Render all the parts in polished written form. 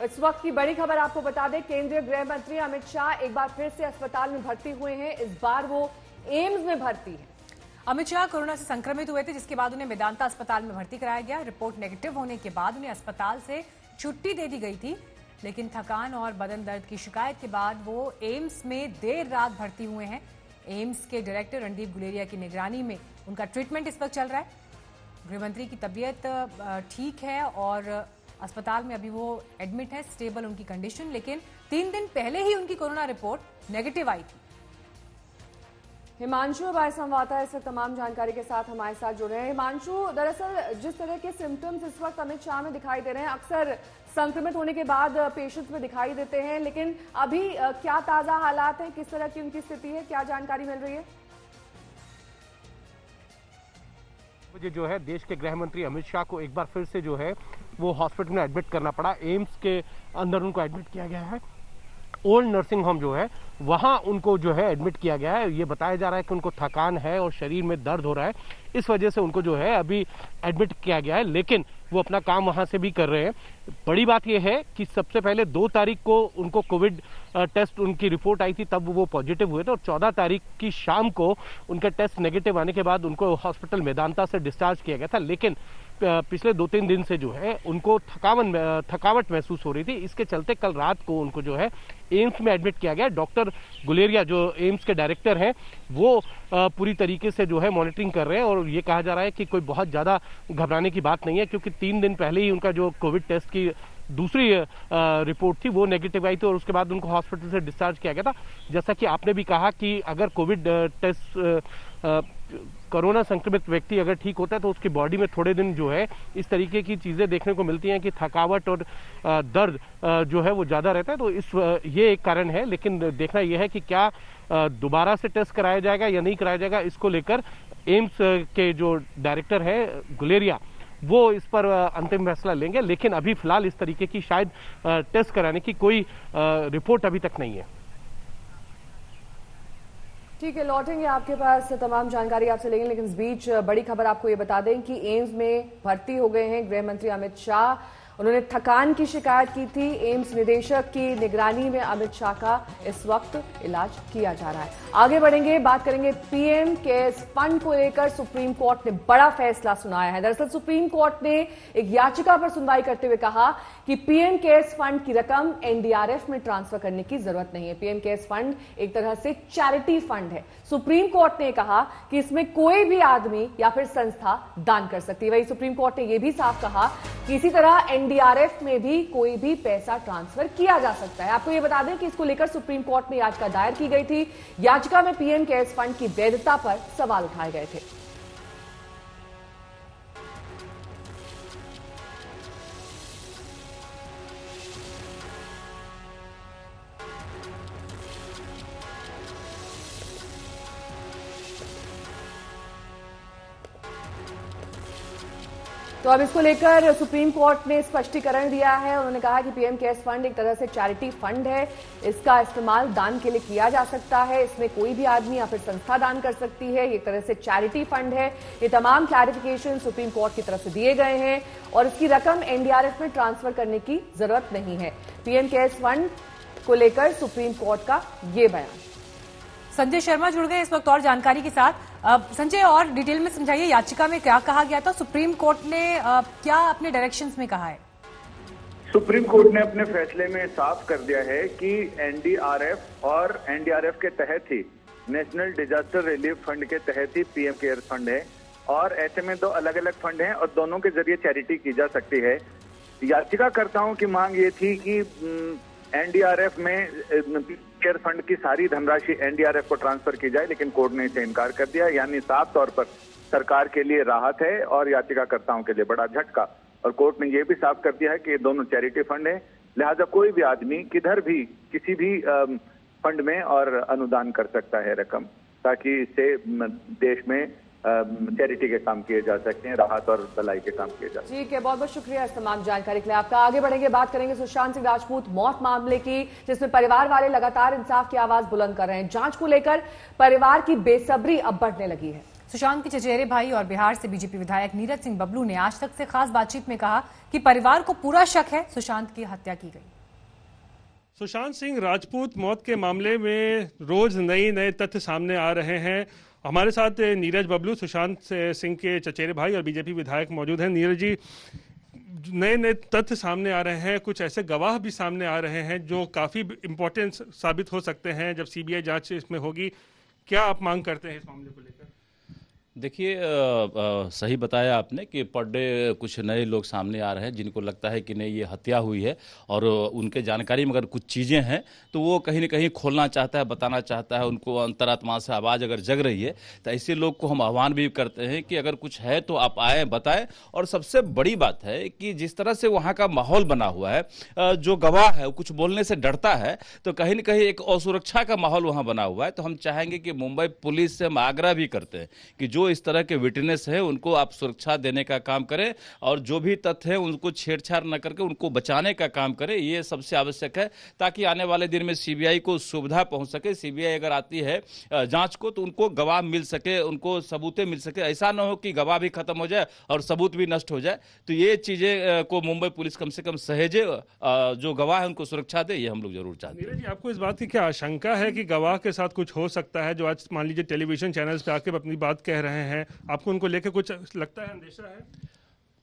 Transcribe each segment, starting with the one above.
इस वक्त की बड़ी खबर आपको बता दें, केंद्रीय गृह मंत्री अमित शाह एक बार फिर से अस्पताल में भर्ती हुए हैं। इस बार वो एम्स में भर्ती हैं। अमित शाह कोरोना से संक्रमित हुए थे, जिसके बाद उन्हें मेदांता अस्पताल में भर्ती कराया गया। रिपोर्ट नेगेटिव होने के बाद उन्हें अस्पताल से छुट्टी दे दी गई थी, लेकिन थकान और बदन दर्द की शिकायत के बाद वो एम्स में देर रात भर्ती हुए हैं। एम्स के डायरेक्टर रणदीप गुलेरिया की निगरानी में उनका ट्रीटमेंट इस वक्त चल रहा है। गृहमंत्री की तबीयत ठीक है और अस्पताल में अभी वो एडमिट है, स्टेबल उनकी कंडीशन, लेकिन 3 दिन पहले ही उनकी कोरोना रिपोर्ट नेगेटिव आई थी। हिमांशु हमारे संवाददाता इस वक्त तमाम जानकारी के साथ हमारे साथ जुड़े हैं। हिमांशु, दरअसल जिस तरह के सिम्टम्स इस वक्त अमित शाह में दिखाई दे रहे हैं, अक्सर संक्रमित होने के बाद पेशेंट्स में दिखाई देते हैं, लेकिन अभी क्या ताजा हालात हैं, किस तरह की उनकी स्थिति है, क्या जानकारी मिल रही है? मुझे जो है देश के गृह मंत्री अमित शाह को एक बार फिर से जो है वो हॉस्पिटल में एडमिट करना पड़ा। एम्स के अंदर उनको एडमिट किया गया है। ओल्ड नर्सिंग होम जो है वहां उनको जो है एडमिट किया गया है। ये बताया जा रहा है कि उनको थकान है और शरीर में दर्द हो रहा है, इस वजह से उनको जो है अभी एडमिट किया गया है, लेकिन वो अपना काम वहां से भी कर रहे हैं। बड़ी बात यह है कि सबसे पहले 2 तारीख को उनको कोविड टेस्ट उनकी रिपोर्ट आई थी, तब वो पॉजिटिव हुए थे और 14 तारीख की शाम को उनका टेस्ट नेगेटिव आने के बाद उनको हॉस्पिटल मेदांता से डिस्चार्ज किया गया था। लेकिन पिछले 2-3 दिन से जो है उनको थकावट महसूस हो रही थी। इसके चलते कल रात को उनको जो है एम्स में एडमिट किया गया। डॉक्टर गुलेरिया जो एम्स के डायरेक्टर हैं वो पूरी तरीके से जो है मॉनिटरिंग कर रहे हैं और ये कहा जा रहा है कि कोई बहुत ज्यादा घबराने की बात नहीं है, क्योंकि 3 दिन पहले ही उनका जो कोविड टेस्ट की दूसरी रिपोर्ट थी वो नेगेटिव आई थी और उसके बाद उनको हॉस्पिटल से डिस्चार्ज किया गया था। जैसा कि आपने भी कहा कि अगर कोविड टेस्ट कोरोना संक्रमित व्यक्ति अगर ठीक होता है तो उसकी बॉडी में थोड़े दिन जो है इस तरीके की चीजें देखने को मिलती हैं कि थकावट और दर्द जो है वो ज्यादा रहता है, तो ये एक कारण है। लेकिन देखना यह है कि क्या दोबारा से टेस्ट कराया जाएगा या नहीं कराया जाएगा, इसको लेकर एम्स के जो डायरेक्टर है गुलेरिया वो इस पर अंतिम फैसला लेंगे। लेकिन अभी फिलहाल इस तरीके की शायद टेस्ट कराने की कोई रिपोर्ट अभी तक नहीं है। ठीक है, लौटेंगे आपके पास, तमाम जानकारी आपसे लेंगे, लेकिन इस बीच बड़ी खबर आपको ये बता दें कि एम्स में भर्ती हो गए हैं गृह मंत्री अमित शाह। उन्होंने थकान की शिकायत की थी। एम्स निदेशक की निगरानी में अमित शाह का इस वक्त इलाज किया जा रहा है। आगे बढ़ेंगे, बात करेंगे पीएम केयर्स फंड को लेकर सुप्रीम कोर्ट ने बड़ा फैसला सुनाया है। दरअसल सुप्रीम कोर्ट ने एक याचिका पर सुनवाई करते हुए कहा कि पीएम केयर्स फंड की रकम एनडीआरएफ में ट्रांसफर करने की जरूरत नहीं है। पीएम केयर्स फंड एक तरह से चैरिटी फंड है। सुप्रीम कोर्ट ने कहा कि इसमें कोई भी आदमी या फिर संस्था दान कर सकती है। वही सुप्रीम कोर्ट ने यह भी साफ कहा कि इसी तरह एनडीआरएफ में भी कोई भी पैसा ट्रांसफर किया जा सकता है। आपको यह बता दें कि इसको लेकर सुप्रीम कोर्ट में याचिका दायर की गई थी। याचिका में पीएम केयर्स फंड की वैधता पर सवाल उठाए गए थे। तो अब इसको लेकर सुप्रीम कोर्ट ने स्पष्टीकरण दिया है। उन्होंने कहा कि पीएम केयर्स फंड एक तरह से चैरिटी फंड है। इसका इस्तेमाल दान के लिए किया जा सकता है। इसमें कोई भी आदमी या फिर संस्था दान कर सकती है। ये एक तरह से चैरिटी फंड है। ये तमाम क्लैरिफिकेशन सुप्रीम कोर्ट की तरफ से दिए गए हैं और इसकी रकम एनडीआरएफ में ट्रांसफर करने की जरूरत नहीं है। पीएम केयर्स फंड को लेकर सुप्रीम कोर्ट का ये बयान। संजय शर्मा जुड़ गए इस वक्त और जानकारी के साथ। संजय, और डिटेल में समझाइए, याचिका में क्या कहा गया था? सुप्रीम कोर्ट ने क्या अपने डायरेक्शंस में कहा है? सुप्रीम कोर्ट ने अपने फैसले में साफ कर दिया है कि एनडीआरएफ और एनडीआरएफ के तहत ही नेशनल डिजास्टर रिलीफ फंड के तहत ही पीएम केयर फंड है और ऐसे में 2 अलग अलग फंड हैं और दोनों के जरिए चैरिटी की जा सकती है। याचिकाकर्ताओं की मांग ये थी कि एनडीआरएफ में केयर फंड की सारी धनराशि एनडीआरएफ को ट्रांसफर की जाए, लेकिन कोर्ट ने इसे इनकार कर दिया। यानी साफ तौर पर सरकार के लिए राहत है और याचिकाकर्ताओं के लिए बड़ा झटका। और कोर्ट ने यह भी साफ कर दिया है कि ये दोनों चैरिटी फंड है, लिहाजा कोई भी आदमी किधर भी किसी भी फंड में और अनुदान कर सकता है रकम, ताकि इससे देश में चैरिटी के काम किए जा सकते हैं, राहत और भलाई के काम किए जा सकते हैं। ठीक है, बहुत बहुत शुक्रिया इस तमाम जानकारी के लिए आपका। आगे बढ़ेंगे, बात करेंगे सुशांत सिंह राजपूत मौत मामले की, जिसमें परिवार वाले लगातार इंसाफ की आवाज बुलंद कर रहे हैं। जांच को लेकर परिवार की बेसब्री अब बढ़ने लगी है। सुशांत के चचेरे भाई और बिहार से बीजेपी विधायक नीरज सिंह बबलू ने आज तक से खास बातचीत में कहा कि परिवार को पूरा शक है सुशांत की हत्या की गई। सुशांत सिंह राजपूत मौत के मामले में रोज नए तथ्य सामने आ रहे हैं। हमारे साथ नीरज बबलू, सुशांत सिंह के चचेरे भाई और बीजेपी विधायक मौजूद हैं। नीरज जी, नए तथ्य सामने आ रहे हैं, कुछ ऐसे गवाह भी सामने आ रहे हैं जो काफ़ी इम्पोर्टेंट साबित हो सकते हैं जब सीबीआई जांच इसमें होगी। क्या आप मांग करते हैं इस मामले को लेकर? देखिए, सही बताया आपने कि पर डे कुछ नए लोग सामने आ रहे हैं जिनको लगता है कि नहीं ये हत्या हुई है, और उनके जानकारी में अगर कुछ चीज़ें हैं तो वो कहीं ना कहीं खोलना चाहता है, बताना चाहता है, उनको अंतरात्मा से आवाज़ अगर जग रही है तो ऐसे लोग को हम आह्वान भी करते हैं कि अगर कुछ है तो आप आएँ, बताएं। और सबसे बड़ी बात है कि जिस तरह से वहाँ का माहौल बना हुआ है, जो गवाह है वो कुछ बोलने से डरता है, तो कहीं ना कहीं एक असुरक्षा का माहौल वहाँ बना हुआ है। तो हम चाहेंगे कि मुंबई पुलिस से हम आग्रह भी करते हैं कि जो इस तरह के विटनेस है उनको आप सुरक्षा देने का काम करें, और जो भी तथ्य है उनको छेड़छाड़ न करके उनको बचाने का काम करें। ये सबसे आवश्यक है ताकि आने वाले दिन में सीबीआई को सुविधा पहुंच सके। सीबीआई अगर आती है जांच को तो उनको गवाह मिल सके, उनको सबूतें मिल सके। ऐसा न हो कि गवाह भी खत्म हो जाए और सबूत भी नष्ट हो जाए। तो ये चीजें को मुंबई पुलिस कम से कम सहेजे, जो गवाह है उनको सुरक्षा दे, ये हम लोग जरूर चाहते हैं। नीरज जी, आपको इस बात की क्या आशंका है कि गवाह के साथ कुछ हो सकता है जो आज मान लीजिए टेलीविजन चैनल्स पे आके अपनी बात कह रहे हैं? आपको उनको लेकर कुछ लगता है, अंदेशा है?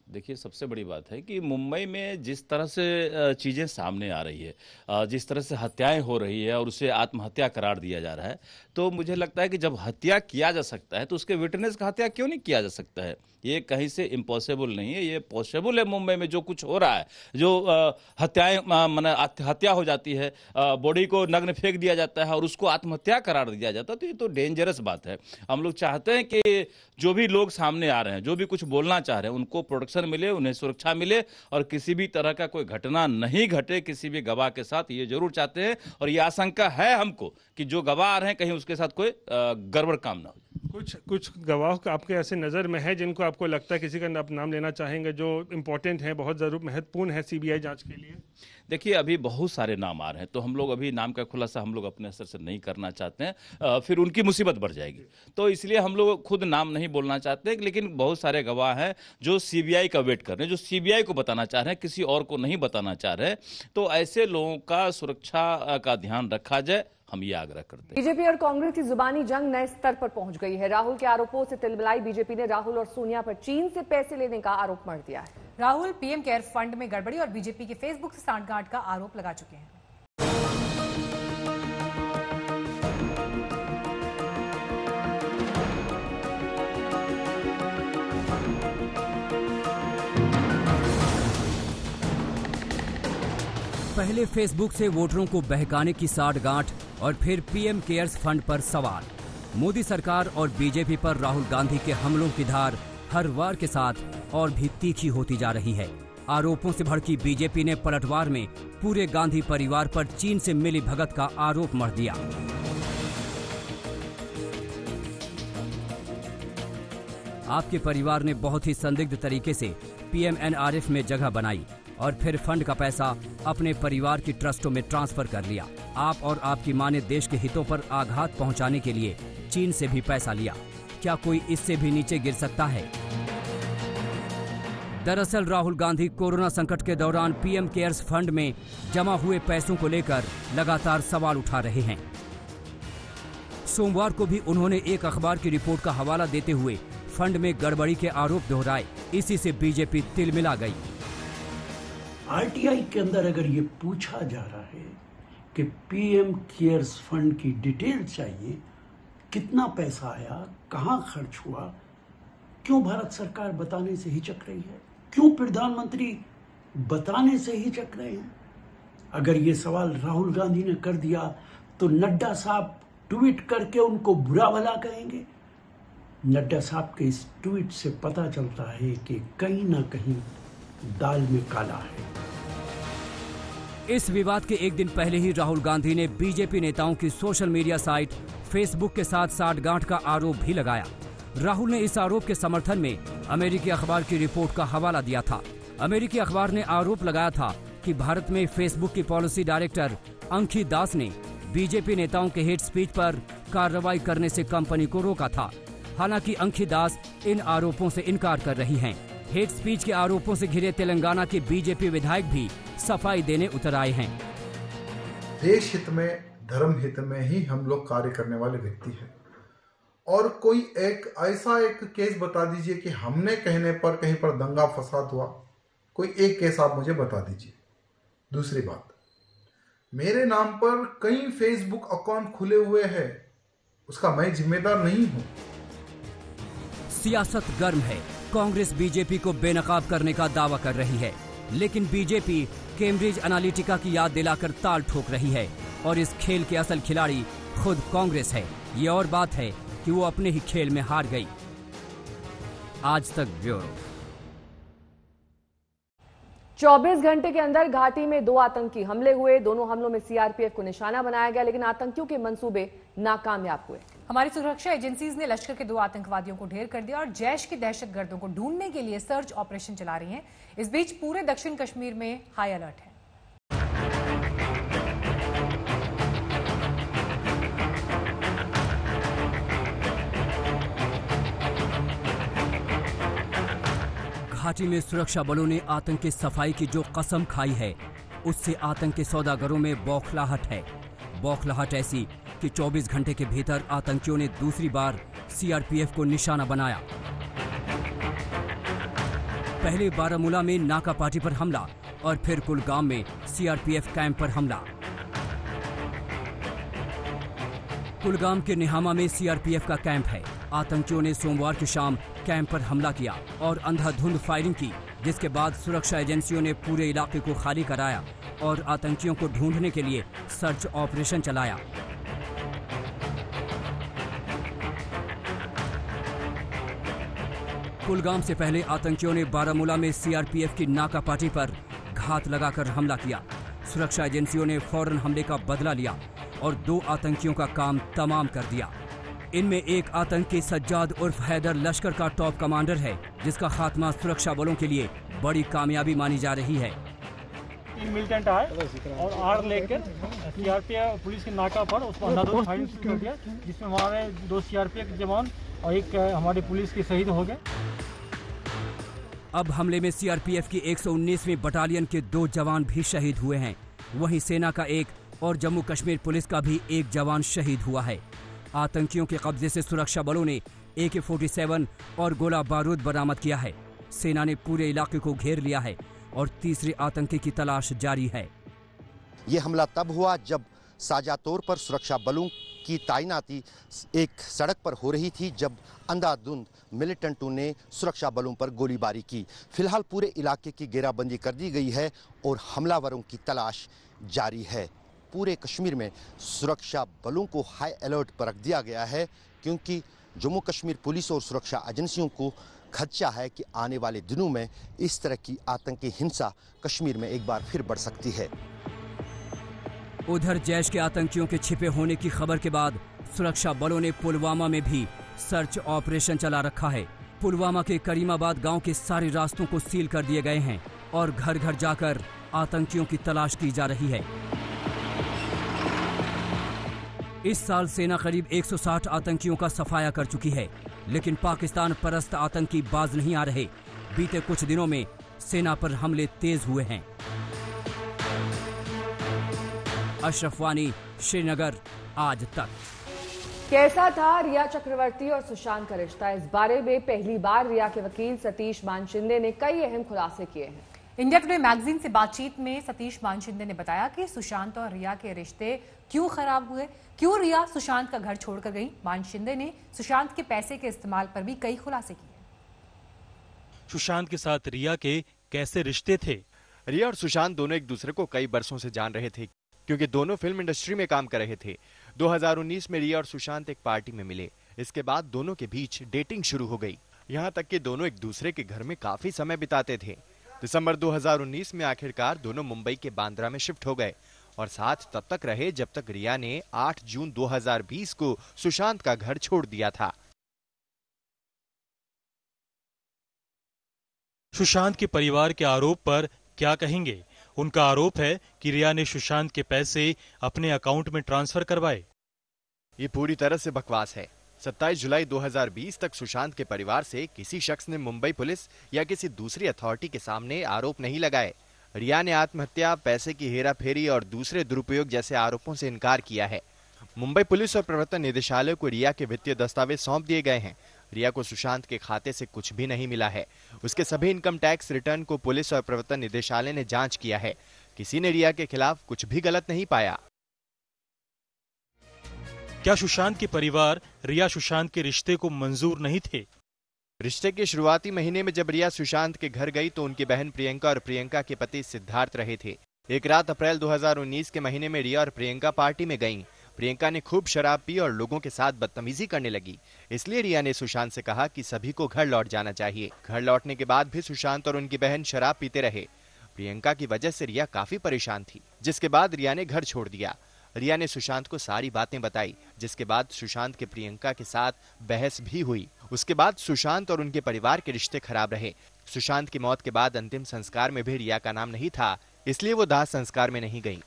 देखिए, सबसे बड़ी बात है कि मुंबई में जिस तरह से चीज़ें सामने आ रही है, जिस तरह से हत्याएं हो रही है और उसे आत्महत्या करार दिया जा रहा है, तो मुझे लगता है कि जब हत्या किया जा सकता है तो उसके विटनेस का हत्या क्यों नहीं किया जा सकता है? ये कहीं से इम्पॉसिबल नहीं है, ये पॉसिबल है। मुंबई में जो कुछ हो रहा है, जो हत्याएं हत्या हो जाती है, बॉडी को नग्न फेंक दिया जाता है और उसको आत्महत्या करार दिया जाता है, तो ये तो डेंजरस बात है। हम लोग चाहते हैं कि जो भी लोग सामने आ रहे हैं, जो भी कुछ बोलना चाह रहे हैं, उनको प्रोटेक्शन मिले, उन्हें सुरक्षा मिले और किसी भी तरह का कोई घटना नहीं घटे किसी भी गवाह के साथ, ये जरूर चाहते हैं। और ये आशंका है हमको कि जो गवाह आ रहे हैं कहीं उसके साथ कोई गड़बड़ काम ना हो। कुछ गवाह आपके ऐसे नज़र में है जिनको आपको लगता है, किसी का आप नाम लेना चाहेंगे जो इम्पोर्टेंट है, बहुत जरूर महत्वपूर्ण है सीबीआई जांच के लिए? देखिए, अभी बहुत सारे नाम आ रहे हैं, तो हम लोग अभी नाम का खुलासा हम लोग अपने असर से नहीं करना चाहते हैं, फिर उनकी मुसीबत बढ़ जाएगी। तो इसलिए हम लोग खुद नाम नहीं बोलना चाहते, लेकिन बहुत सारे गवाह हैं जो सीबीआई का वेट कर रहे हैं, जो सीबीआई को बताना चाह रहे हैं, किसी और को नहीं बताना चाह रहे। तो ऐसे लोगों का सुरक्षा का ध्यान रखा जाए, हम ये आग्रह करते हैं। बीजेपी और कांग्रेस की जुबानी जंग नए स्तर पर पहुंच गई है। राहुल के आरोपों से तिलमिलाई बीजेपी ने राहुल और सोनिया पर चीन से पैसे लेने का आरोप मढ़ दिया है। राहुल पीएम केयर फंड में गड़बड़ी और बीजेपी के फेसबुक से सांठगांठ का आरोप लगा चुके हैं। पहले फेसबुक से वोटरों को बहकाने की सांठगांठ और फिर पीएम केयर्स फंड पर सवाल। मोदी सरकार और बीजेपी पर राहुल गांधी के हमलों की धार हर वार के साथ और भी तीखी होती जा रही है। आरोपों से भड़की बीजेपी ने पलटवार में पूरे गांधी परिवार पर चीन से मिली भगत का आरोप मढ़ दिया। आपके परिवार ने बहुत ही संदिग्ध तरीके से पीएमएनआरएफ में जगह बनाई और फिर फंड का पैसा अपने परिवार की ट्रस्टों में ट्रांसफर कर लिया। आप और आपकी मां ने देश के हितों पर आघात पहुंचाने के लिए चीन से भी पैसा लिया। क्या कोई इससे भी नीचे गिर सकता है? दरअसल राहुल गांधी कोरोना संकट के दौरान पीएम केयर्स फंड में जमा हुए पैसों को लेकर लगातार सवाल उठा रहे हैं। सोमवार को भी उन्होंने एक अखबार की रिपोर्ट का हवाला देते हुए फंड में गड़बड़ी के आरोप दोहराए। इसी से बीजेपी तिलमिला गई। आरटीआई के अंदर अगर ये पूछा जा रहा है कि पीएम केयर्स फंड की डिटेल चाहिए, कितना पैसा आया, कहां खर्च हुआ, क्यों भारत सरकार बताने से हिचक रही है? क्यों प्रधानमंत्री बताने से हिचक रहे हैं? अगर ये सवाल राहुल गांधी ने कर दिया तो नड्डा साहब ट्वीट करके उनको बुरा भला कहेंगे। नड्डा साहब के इस ट्वीट से पता चलता है कि कहीं ना कहीं दाल में काला है। इस विवाद के एक दिन पहले ही राहुल गांधी ने बीजेपी नेताओं की सोशल मीडिया साइट फेसबुक के साथ सांठगांठ का आरोप भी लगाया। राहुल ने इस आरोप के समर्थन में अमेरिकी अखबार की रिपोर्ट का हवाला दिया था। अमेरिकी अखबार ने आरोप लगाया था कि भारत में फेसबुक की पॉलिसी डायरेक्टर अंकी दास ने बीजेपी नेताओं के हेट स्पीच पर कार्रवाई करने से कंपनी को रोका था। हालांकि अंकी दास इन आरोपों से इनकार कर रही हैं। हेट स्पीच के आरोपों से घिरे तेलंगाना के बीजेपी विधायक भी सफाई देने उतर आए हैं। देश हित में, धर्म हित में ही हम लोग कार्य करने वाले व्यक्ति हैं। और कोई एक ऐसा एक केस बता दीजिए कि हमने कहने पर कहीं पर दंगा फसाद हुआ, कोई एक केस आप मुझे बता दीजिए। दूसरी बात, मेरे नाम पर कई फेसबुक अकाउंट खुले हुए हैं, उसका मैं जिम्मेदार नहीं हूं। सियासत गर्म है। कांग्रेस बीजेपी को बेनकाब करने का दावा कर रही है, लेकिन बीजेपी कैम्ब्रिज एनालिटिका की याद दिलाकर ताल ठोक रही है और इस खेल के असल खिलाड़ी खुद कांग्रेस है। ये और बात है कि वो अपने ही खेल में हार गई। आज तक ब्यूरो। 24 घंटे के अंदर घाटी में 2 आतंकी हमले हुए। दोनों हमलों में सीआरपीएफ को निशाना बनाया गया, लेकिन आतंकियों के मंसूबे नाकामयाब हुए। हमारी सुरक्षा एजेंसीज ने लश्कर के 2 आतंकवादियों को ढेर कर दिया और जैश के दहशतगर्दों को ढूंढने के लिए सर्च ऑपरेशन चला रही हैं। इस बीच पूरे दक्षिण कश्मीर में हाई अलर्ट है। घाटी में सुरक्षा बलों ने आतंक की सफाई की जो कसम खाई है, उससे आतंक के सौदागरों में बौखलाहट है। बौखलाहट ऐसी कि 24 घंटे के भीतर आतंकियों ने दूसरी बार सीआरपीएफ को निशाना बनाया। पहले बारामूला में नाका पार्टी पर हमला और फिर कुलगाम में सीआरपीएफ कैंप पर हमला। कुलगाम के निहामा में सीआरपीएफ का कैंप है। आतंकियों ने सोमवार की शाम कैंप पर हमला किया और अंधाधुंध फायरिंग की, जिसके बाद सुरक्षा एजेंसियों ने पूरे इलाके को खाली कराया और आतंकियों को ढूंढने के लिए सर्च ऑपरेशन चलाया। कुलगाम से पहले आतंकियों ने बारामूला में सीआरपीएफ की नाका पार्टी पर घात लगाकर हमला किया। सुरक्षा एजेंसियों ने फौरन हमले का बदला लिया और 2 आतंकियों का काम तमाम कर दिया। इनमें एक आतंकी सज्जाद उर्फ हैदर लश्कर का टॉप कमांडर है, जिसका खात्मा सुरक्षा बलों के लिए बड़ी कामयाबी मानी जा रही है। 3 मिलिटेंट आए और आर लेकर सीआरपीएफ पुलिस के नाका पर उसको अंधाधुंध फायरिंग शुरू कर दिया, जिसमें हमारे 2 सीआरपीएफ जवान और एक हमारी पुलिस के शहीद हो गए। अब हमले में सीआरपीएफ की 119वीं बटालियन के 2 जवान भी शहीद हुए हैं। वहीं सेना का 1 और जम्मू कश्मीर पुलिस का भी 1 जवान शहीद हुआ है। आतंकियों के कब्जे से सुरक्षा बलों ने AK-47 और गोला बारूद बरामद किया है। सेना ने पूरे इलाके को घेर लिया है और तीसरे आतंकी की तलाश जारी है। ये हमला तब हुआ जब साझा तौर पर सुरक्षा बलों की तैनाती एक सड़क पर हो रही थी, जब अंधाधुंध मिलिटेंटों ने सुरक्षा बलों पर गोलीबारी की। फिलहाल पूरे इलाके की घेराबंदी कर दी गई है और हमलावरों की तलाश जारी है। पूरे कश्मीर में सुरक्षा बलों को हाई अलर्ट पर रख दिया गया है, क्योंकि जम्मू कश्मीर पुलिस और सुरक्षा एजेंसियों को खदशा है कि आने वाले दिनों में इस तरह की आतंकी हिंसा कश्मीर में एक बार फिर बढ़ सकती है। उधर जैश के आतंकियों के छिपे होने की खबर के बाद सुरक्षा बलों ने पुलवामा में भी सर्च ऑपरेशन चला रखा है। पुलवामा के करीमाबाद गांव के सारे रास्तों को सील कर दिए गए हैं और घर घर जाकर आतंकियों की तलाश की जा रही है। इस साल सेना करीब 160 आतंकियों का सफाया कर चुकी है, लेकिन पाकिस्तान परस्त आतंकी बाज नहीं आ रहे। बीते कुछ दिनों में सेना पर हमले तेज हुए हैं। अशरफ वानी, श्रीनगर, आज तक। कैसा था रिया चक्रवर्ती और सुशांत का रिश्ता? इस बारे में पहली बार रिया के वकील सतीश मानशिंदे ने कई अहम खुलासे किए हैं। इंडिया टुडे मैगजीन से बातचीत में सतीश मानशिंदे ने बताया कि सुशांत और रिया के रिश्ते क्यों खराब हुए, क्यों रिया सुशांत का घर छोड़कर गई। मानशिंदे ने सुशांत के पैसे के इस्तेमाल पर भी कई खुलासे किए। सुशांत के साथ रिया के कैसे रिश्ते थे? रिया और सुशांत दोनों एक दूसरे को कई बरसों से जान रहे थे, क्योंकि दोनों फिल्म इंडस्ट्री में काम कर रहे थे। 2019 में रिया और सुशांत एक पार्टी में मिले। इसके बाद दोनों के बीच डेटिंग शुरू हो गई। यहाँ तक कि दोनों एक दूसरे के घर में काफी समय बिताते थे। दिसंबर 2019 में आखिरकार दोनों मुंबई के बांद्रा में शिफ्ट हो गए और साथ तब तक रहे जब तक रिया ने 8 जून 2020 को सुशांत का घर छोड़ दिया था। सुशांत के परिवार के आरोप पर क्या कहेंगे? उनका आरोप है कि रिया ने सुशांत के पैसे अपने अकाउंट में ट्रांसफर करवाए। ये पूरी तरह से बकवास है। 27 जुलाई 2020 तक सुशांत के परिवार से किसी शख्स ने मुंबई पुलिस या किसी दूसरी अथॉरिटी के सामने आरोप नहीं लगाए। रिया ने आत्महत्या, पैसे की हेराफेरी और दूसरे दुरुपयोग जैसे आरोपों से इनकार किया है। मुंबई पुलिस और प्रवर्तन निदेशालय को रिया के वित्तीय दस्तावेज सौंप दिए गए हैं। रिया को सुशांत के खाते से कुछ भी नहीं मिला है। उसके सभी इनकम टैक्स रिटर्न को पुलिस और प्रवर्तन निदेशालय ने जांच किया है। किसी ने रिया के खिलाफ कुछ भी गलत नहीं पाया। क्या सुशांत के परिवार रिया सुशांत के रिश्ते को मंजूर नहीं थे? रिश्ते के शुरुआती महीने में जब रिया सुशांत के घर गई तो उनकी बहन प्रियंका और प्रियंका के पति सिद्धार्थ रहे थे। एक रात अप्रैल 2019 के महीने में रिया और प्रियंका पार्टी में गईं। प्रियंका ने खूब शराब पी और लोगों के साथ बदतमीजी करने लगी। इसलिए रिया ने सुशांत से कहा कि सभी को घर लौट जाना चाहिए। घर लौटने के बाद भी सुशांत और उनकी बहन शराब पीते रहे। प्रियंका की वजह से रिया काफी परेशान थी, जिसके बाद रिया ने घर छोड़ दिया। रिया ने सुशांत को सारी बातें बताई, जिसके बाद सुशांत के प्रियंका के साथ बहस भी हुई। उसके बाद सुशांत और उनके परिवार के रिश्ते खराब रहे। सुशांत की मौत के बाद अंतिम संस्कार में भी रिया का नाम नहीं था, इसलिए वो दाह संस्कार में नहीं गई।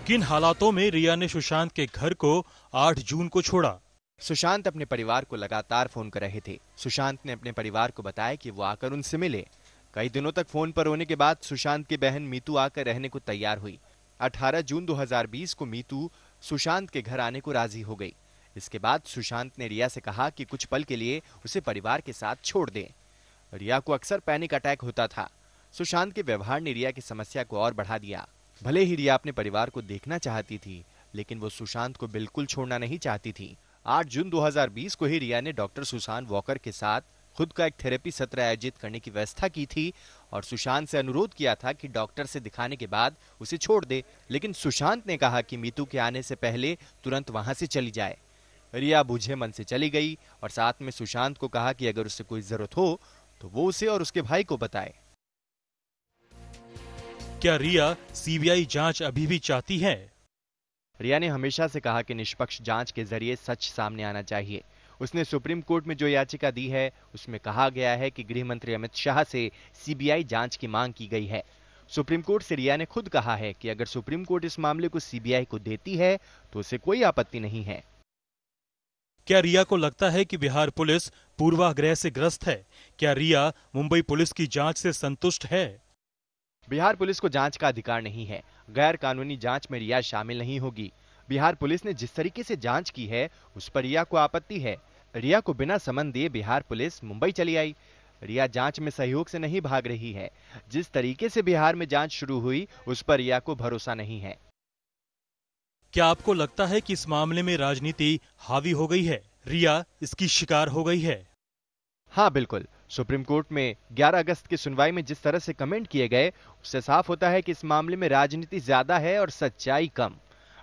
किन हालातों में रिया ने सुशांत के घर को 8 जून को छोड़ा? सुशांत अपने परिवार को लगातार फोन कर रहे थे। सुशांत ने अपने परिवार को बताया कि वो आकर उनसे मिले। कई दिनों तक फोन पर रोने के बाद सुशांत की बहन मीतू आकर रहने को तैयार हुई। 18 जून 2020 को मीतू सुशांत के घर आने को राजी हो गई। इसके बाद सुशांत ने रिया से कहा कि कुछ पल के लिए उसे परिवार के साथ छोड़ दे। रिया को अक्सर पैनिक अटैक होता था। सुशांत के व्यवहार ने रिया की समस्या को और बढ़ा दिया। भले ही रिया अपने परिवार को देखना चाहती थी, लेकिन वो सुशांत को बिल्कुल छोड़ना नहीं चाहती थी। 8 जून 2020 को ही रिया ने डॉक्टर सुशांत वॉकर के साथ खुद का एक थेरेपी सत्र आयोजित करने की व्यवस्था की थी और सुशांत से अनुरोध किया था कि डॉक्टर से दिखाने के बाद उसे छोड़ दे। लेकिन सुशांत ने कहा कि मीतू के आने से पहले तुरंत वहां से चली जाए। रिया बूझे मन से चली गई और साथ में सुशांत को कहा कि अगर उसे कोई जरूरत हो तो वो उसे और उसके भाई को बताए। क्या रिया सीबीआई जांच अभी भी चाहती है? रिया ने हमेशा से कहा कि निष्पक्ष जांच के जरिए सच सामने आना चाहिए। उसने सुप्रीम कोर्ट में जो याचिका दी है उसमें कहा गया है कि गृह मंत्री अमित शाह से सीबीआई जांच की मांग की गई है। सुप्रीम कोर्ट से रिया ने खुद कहा है कि अगर सुप्रीम कोर्ट इस मामले को सीबीआई को देती है तो उसे कोई आपत्ति नहीं है। क्या रिया को लगता है कि बिहार पुलिस पूर्वाग्रह से ग्रस्त है? क्या रिया मुंबई पुलिस की जांच से संतुष्ट है? बिहार पुलिस को जांच का अधिकार नहीं है। गैर कानूनी जांच में रिया शामिल नहीं होगी। बिहार पुलिस ने जिस तरीके से जांच की है उस पर रिया को आपत्ति है। रिया को बिना समन दिए बिहार पुलिस मुंबई चली आई। रिया जांच में सहयोग से नहीं भाग रही है। जिस तरीके से बिहार में जांच शुरू हुई उस पर रिया को भरोसा नहीं है। क्या आपको लगता है कि इस मामले में राजनीति हावी हो गई है? रिया इसकी शिकार हो गई है? हाँ बिल्कुल। सुप्रीम कोर्ट में 11 अगस्त की सुनवाई में जिस तरह से कमेंट किए गए उससे साफ होता है कि इस मामले में राजनीति ज्यादा है और सच्चाई कम।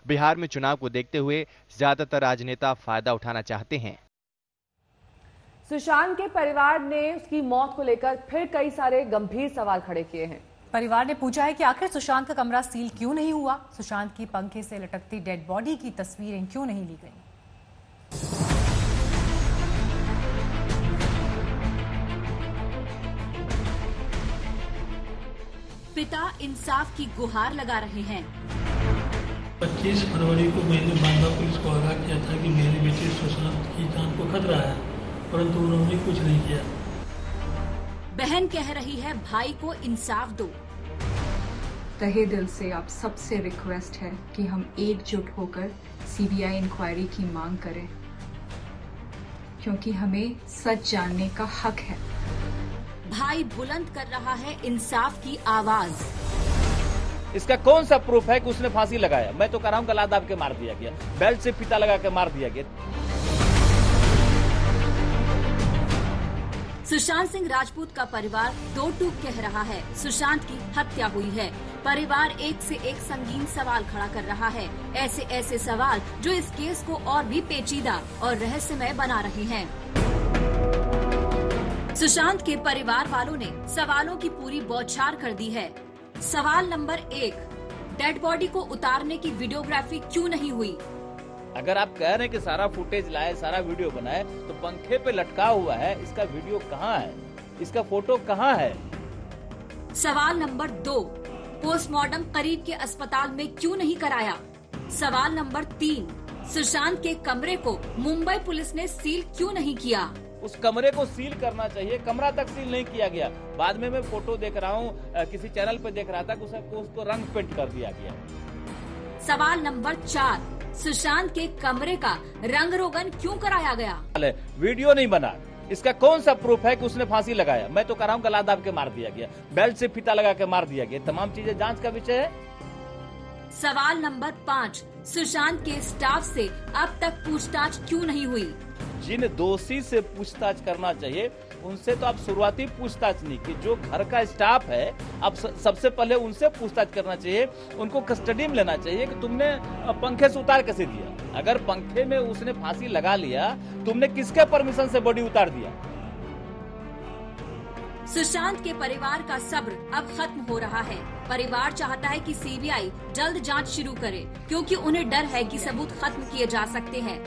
बिहार में चुनाव को देखते हुए ज्यादातर राजनेता फायदा उठाना चाहते हैं। सुशांत के परिवार ने उसकी मौत को लेकर फिर कई सारे गंभीर सवाल खड़े किए हैं। परिवार ने पूछा है कि आखिर सुशांत का कमरा सील क्यों नहीं हुआ? सुशांत की पंखे से लटकती डेड बॉडी की तस्वीरें क्यों नहीं ली गई? पिता इंसाफ की गुहार लगा रहे हैं। 25 फरवरी को मैंने बांदा पुलिस को आगाह किया था कि मेरे बेटे सुशांत की जान को खतरा है, परंतु उन्होंने कुछ नहीं किया। बहन कह रही है भाई को इंसाफ दो। तहे दिल से आप सबसे रिक्वेस्ट है कि हम एकजुट होकर सीबीआई इंक्वायरी की मांग करें, क्योंकि हमें सच जानने का हक है। भाई बुलंद कर रहा है इंसाफ की आवाज। इसका कौन सा प्रूफ है कि उसने फांसी लगाया? मैं तो कह रहा हूं गला दाब के मार दिया गया, बेल्ट से फीता लगा के मार दिया गया। सुशांत सिंह राजपूत का परिवार दो टूक कह रहा है सुशांत की हत्या हुई है। परिवार एक से एक संगीन सवाल खड़ा कर रहा है, ऐसे ऐसे सवाल जो इस केस को और भी पेचीदा और रहस्यमय बना रहे हैं। सुशांत के परिवार वालों ने सवालों की पूरी बौछार कर दी है। सवाल नंबर 1, डेड बॉडी को उतारने की वीडियोग्राफी क्यों नहीं हुई? अगर आप कह रहे हैं कि सारा फुटेज लाए, सारा वीडियो बनाए, तो पंखे पे लटका हुआ है, इसका वीडियो कहाँ है? इसका फोटो कहाँ है? सवाल नंबर 2, पोस्टमार्टम करीब के अस्पताल में क्यों नहीं कराया? सवाल नंबर 3, सुशांत के कमरे को मुंबई पुलिस ने सील क्यों नहीं किया? उस कमरे को सील करना चाहिए, कमरा तक सील नहीं किया गया। बाद में मैं फोटो देख रहा हूँ, किसी चैनल पे देख रहा था कि उसको रंग पेंट कर दिया गया। सवाल नंबर 4, सुशांत के कमरे का रंग रोगन क्यों कराया गया? वीडियो नहीं बना, इसका कौन सा प्रूफ है कि उसने फांसी लगाया? मैं तो कह रहा हूँ गला दाब के मार दिया गया, बेल्ट से फीता लगा के मार दिया गया। तमाम चीजें जांच का विषय है। सवाल नंबर 5, सुशांत के स्टाफ से अब तक पूछताछ क्यों नहीं हुई? जिन दोषी से पूछताछ करना चाहिए उनसे तो आप शुरुआती पूछताछ नहीं की। जो घर का स्टाफ है, अब सबसे पहले उनसे पूछताछ करना चाहिए, उनको कस्टडी में लेना चाहिए कि तुमने पंखे से उतार कैसे दिया। अगर पंखे में उसने फांसी लगा लिया, तुमने किसके परमिशन से बॉडी उतार दिया? सुशांत के परिवार का सब्र अब खत्म हो रहा है। परिवार चाहता है कि सीबीआई जल्द जांच शुरू करे, क्योंकि उन्हें डर है कि सबूत खत्म किए जा सकते हैं।